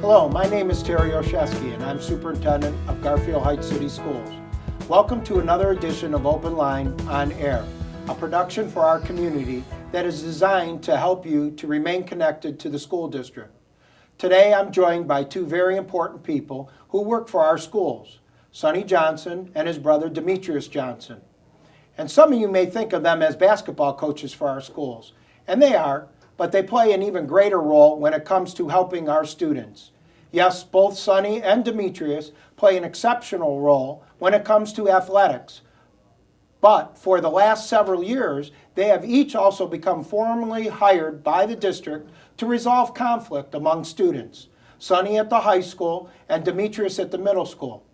Hello, my name is Terry Olszewski and I'm Superintendent of Garfield Heights City Schools. Welcome to another edition of Open Line on Air, a production for our community that is designed to help you to remain connected to the school district. Today I'm joined by two very important people who work for our schools, Sonny Johnson and his brother Demetrius Johnson. And some of you may think of them as basketball coaches for our schools, and they are, but they play an even greater role when it comes to helping our students. Yes, both Sonny and Demetrius play an exceptional role when it comes to athletics. But for the last several years, they have each also become formally hired by the district to resolve conflict among students, Sonny at the high school and Demetrius at the middle school.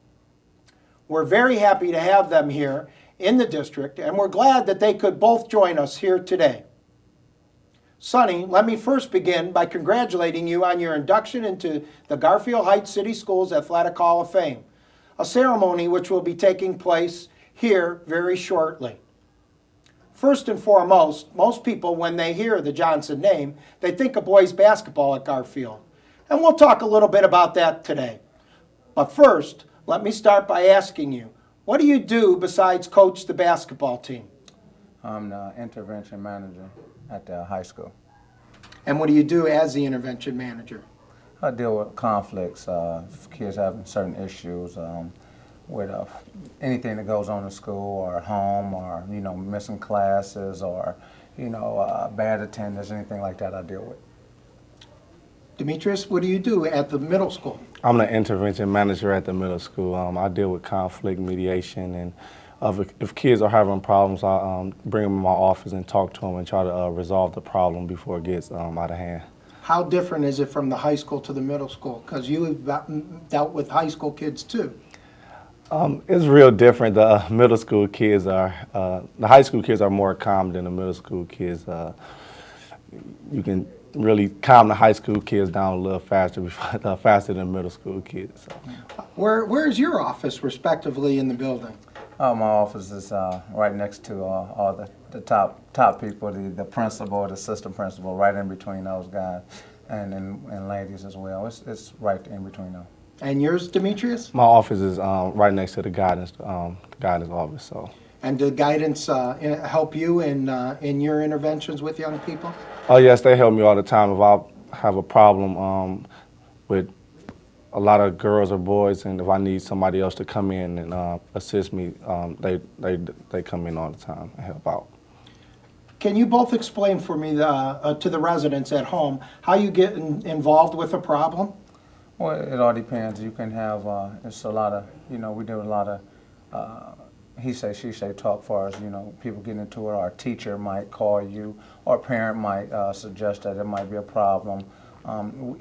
We're very happy to have them here in the district, and we're glad that they could both join us here today. Sonny, let me first begin by congratulating you on your induction into the Garfield Heights City Schools Athletic Hall of Fame, a ceremony which will be taking place here very shortly. First and foremost, most people, when they hear the Johnson name, they think of boys basketball at Garfield. And we'll talk a little bit about that today. But first, let me start by asking you, what do you do besides coach the basketball team? I'm the intervention manager at the high school. And what do you do as the intervention manager? I deal with conflicts, kids having certain issues with anything that goes on in school or at home, or missing classes, or bad attendance, anything like that I deal with. Demetrius, what do you do at the middle school? I'm the intervention manager at the middle school. I deal with conflict mediation, and if kids are having problems, I bring them in my office and talk to them and try to resolve the problem before it gets out of hand. How different is it from the high school to the middle school? Because you have dealt with high school kids too. It's real different. The middle school kids are, the high school kids are more calm than the middle school kids. You can really calm the high school kids down a little faster faster than middle school kids. So. Where is your office, respectively, in the building? My office is right next to all the top people, the principal, the assistant principal, right in between those guys, and ladies as well. It's right in between them. And yours, Demetrius? My office is right next to the guidance office. So. And did guidance help you in your interventions with young people? Oh yes, they help me all the time. If I have a problem with a lot of girls or boys, and if I need somebody else to come in and assist me, they come in all the time and help out. Can you both explain for me to the residents at home how you get involved with a problem? Well, it all depends. You can have, it's a lot of, we do a lot of he say, she say talk for us, people get into it, or a teacher might call you, or a parent might suggest that there might be a problem.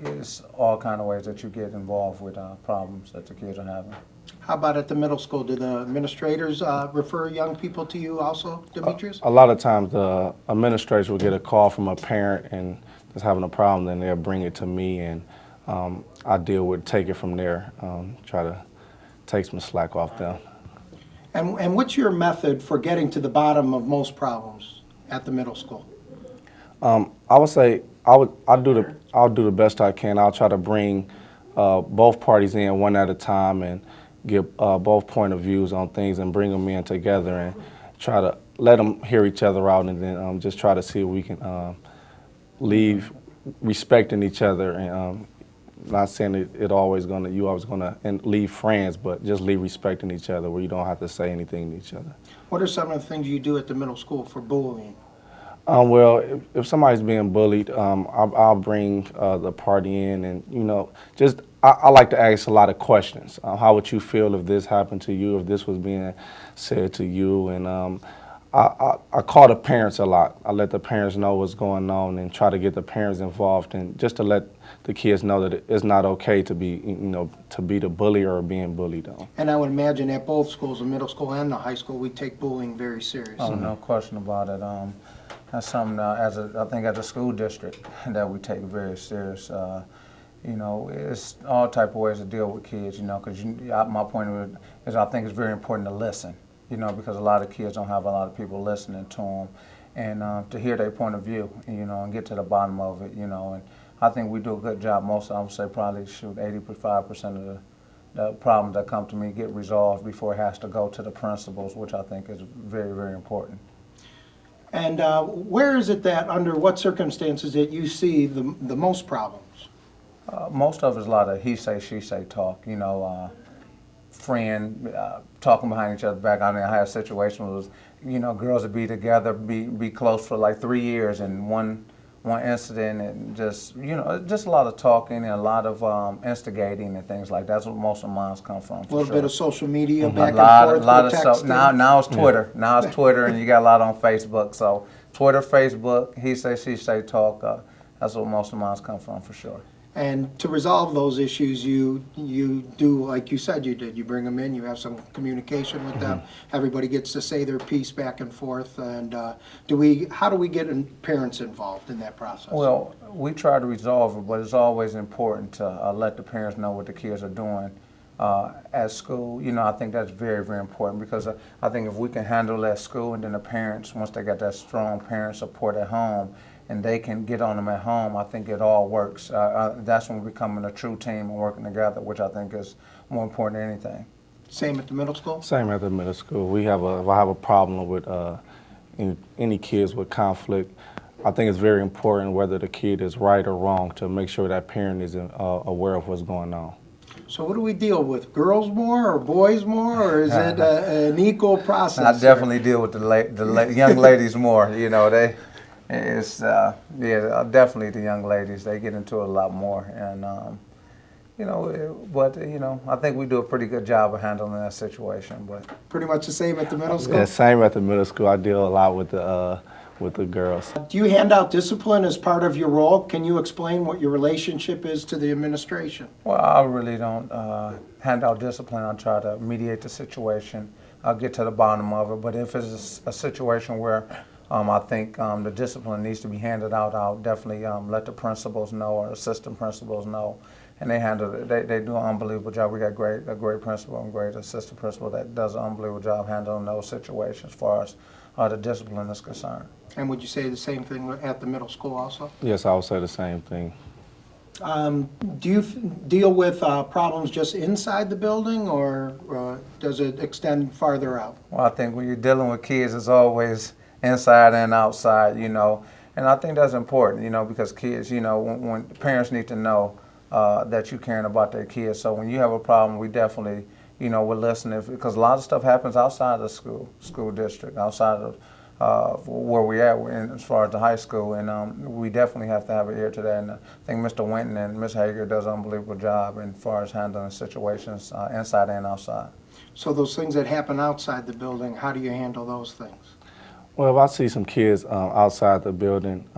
It's all kind of ways that you get involved with problems that the kids are having. How about at the middle school? Do the administrators refer young people to you also, Demetrius? A lot of times the administrators will get a call from a parent and that's having a problem, then they'll bring it to me, and I take it from there, try to take some slack off them. And what's your method for getting to the bottom of most problems at the middle school? I would say I'll do the best I can. I'll try to bring both parties in one at a time and get both point of views on things and bring them in together and try to let them hear each other out, and then just try to see if we can leave respecting each other, and not saying you always gonna leave friends, but just leave respecting each other where you don't have to say anything to each other. What are some of the things you do at the middle school for bullying? Well, if somebody's being bullied, I'll bring the party in, and I like to ask a lot of questions. How would you feel if this happened to you? If this was being said to you? And I call the parents a lot. I let the parents know what's going on and try to get the parents involved, and just to let the kids know that it's not okay to be the bully or being bullied on. And I would imagine at both schools, the middle school and the high school, we take bullying very seriously. Oh, no question about it. That's something I think as a school district that we take very serious. It's all type of ways to deal with kids. Because my point of it is I think it's very important to listen. Because a lot of kids don't have a lot of people listening to them, and to hear their point of view, and get to the bottom of it, and I think we do a good job. Most, I would say probably 85% of the problems that come to me get resolved before it has to go to the principals, which I think is very, very important. And where is it that, under what circumstances, that you see the most problems? Most of it's a lot of he say, she say talk, friend talking behind each other's back. I mean, I had a situation where it was, girls would be together, be close for like 3 years, and one incident, and just a lot of talking and a lot of instigating and things like that. That's what most of mine come from. A little bit of social media Mm-hmm. back and forth. Now it's Twitter. Now it's Twitter, and you got a lot on Facebook. So Twitter, Facebook, he say, she say talk. That's what most of mine come from for sure. And to resolve those issues, you do, like you said you did. You bring them in, you have some communication with them. Everybody gets to say their piece back and forth. And how do we get parents involved in that process? Well, we try to resolve it, but it's always important to let the parents know what the kids are doing at school. I think that's very, very important, because I think if we can handle that at school, and then the parents, once they got that strong parent support at home, and they can get on them at home, I think it all works. That's when we're becoming a true team and working together, which I think is more important than anything. Same at the middle school? Same at the middle school. If I have a problem with any kids with conflict, I think it's very important, whether the kid is right or wrong, to make sure that parent is aware of what's going on. So what do we deal with? Girls more or boys more, or is it an equal process? I definitely deal with the young ladies more. It's definitely the young ladies. They get into it a lot more, and I think we do a pretty good job of handling that situation. But pretty much the same at the middle school. Yeah, same at the middle school. I deal a lot with the girls. Do you hand out discipline as part of your role? Can you explain what your relationship is to the administration? Well, I really don't hand out discipline. I try to mediate the situation. I'll get to the bottom of it. But if it's a situation where I think the discipline needs to be handed out, I'll definitely let the principals know, or assistant principals know, and they handle it. They do an unbelievable job. We got a great principal and great assistant principal that does an unbelievable job handling those situations as far as the discipline is concerned. And would you say the same thing at the middle school also? Yes, I would say the same thing. Do you deal with problems just inside the building, or does it extend farther out? Well, I think when you're dealing with kids, it's always inside and outside, and I think that's important, because kids, when parents need to know that you're caring about their kids. So when you have a problem, we definitely, we're listening, because a lot of stuff happens outside of the school district, outside of where we at as far as the high school, and we definitely have to have an ear to that. And I think Mr. Winton and Ms. Hager does an unbelievable job as far as handling situations inside and outside. So those things that happen outside the building, how do you handle those things? Well, if I see some kids outside the building,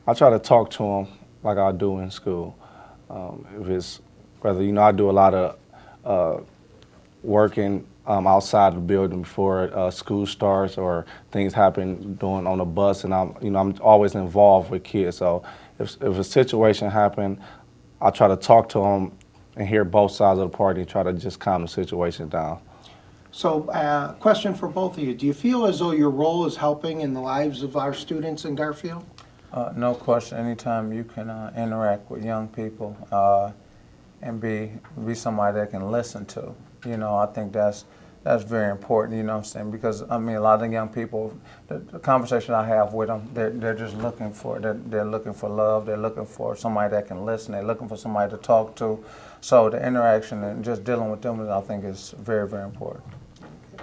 I try to talk to them like I do in school. If it's whether I do a lot of working outside the building before school starts, or things happen on the bus, and I'm always involved with kids. So if a situation happens, I try to talk to them and hear both sides of the party and try to just calm the situation down. So, question for both of you. Do you feel as though your role is helping in the lives of our students in Garfield? No question. Anytime you can interact with young people and be somebody they can listen to, I think that's very important, because, a lot of the young people, the conversation I have with them, they're just looking for, they're looking for love, they're looking for somebody that can listen, they're looking for somebody to talk to. So the interaction and just dealing with them, I think, is very, very important.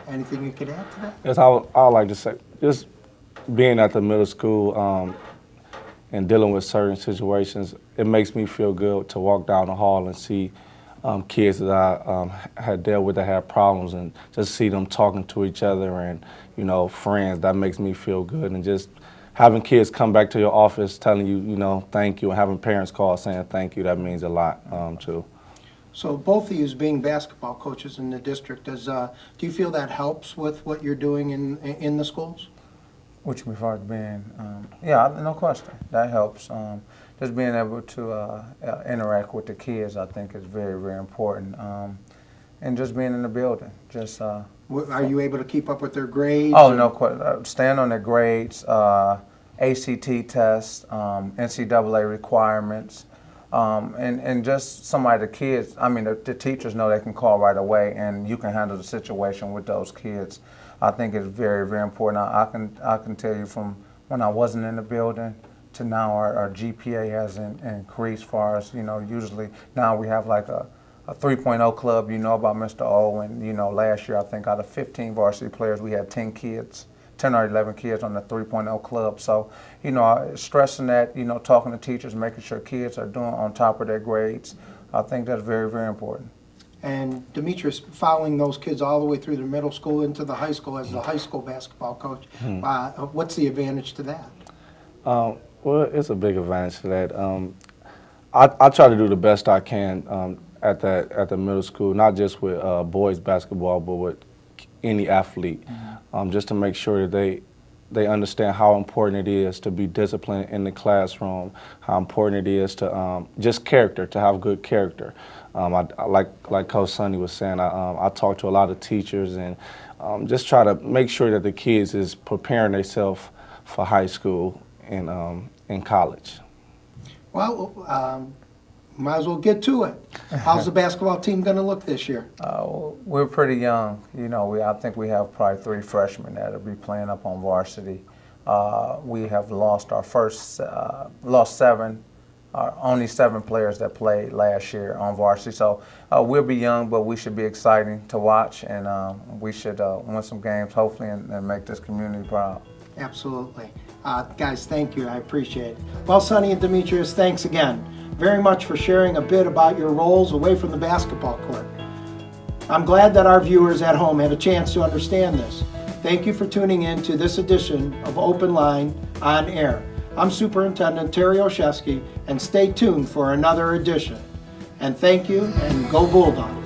Anything you could add to that? Yes, I would like to say, just being at the middle school and dealing with certain situations, it makes me feel good to walk down the hall and see kids that I had dealt with that had problems, and just see them talking to each other and, friends. That makes me feel good. And just having kids come back to your office telling you, thank you, and having parents call saying thank you, that means a lot too. So both of you as being basketball coaches in the district, do you feel that helps with what you're doing in the schools? Which before being, no question, that helps. Just being able to interact with the kids, I think, is very, very important. And just being in the building, just. Are you able to keep up with their grades? Oh, no question. Staying on their grades, ACT tests, NCAA requirements, and just somebody, the kids, I mean, the teachers know they can call right away and you can handle the situation with those kids. I think it's very, very important. I can tell you from when I wasn't in the building to now our GPA has increased far as, usually now we have like a 3.0 club, about Mr. O, and last year I think out of 15 varsity players we had 10 or 11 kids on the 3.0 club. So, stressing that, talking to teachers, making sure kids are doing on top of their grades, I think that's very, very important. And Demetrius, following those kids all the way through the middle school into the high school as the high school basketball coach, what's the advantage to that? Well, it's a big advantage to that. I try to do the best I can at the middle school, not just with boys basketball, but with any athlete, just to make sure that they understand how important it is to be disciplined in the classroom, how important it is to just character, to have good character. Like Coach Sonny was saying, I talk to a lot of teachers and just try to make sure that the kids is preparing themselves for high school and in college. Well, might as well get to it. How's the basketball team going to look this year? We're pretty young. I think we have probably 3 freshmen that will be playing up on varsity. We have lost our lost 7, only 7 players that played last year on varsity. So we'll be young, but we should be exciting to watch, and we should win some games, hopefully, and make this community proud. Absolutely. Guys, thank you. I appreciate it. Well, Sonny and Demetrius, thanks again very much for sharing a bit about your roles away from the basketball court. I'm glad that our viewers at home had a chance to understand this. Thank you for tuning in to this edition of Open Line on Air. I'm Superintendent Terry Olszewski, and stay tuned for another edition. And thank you, and go Bulldogs.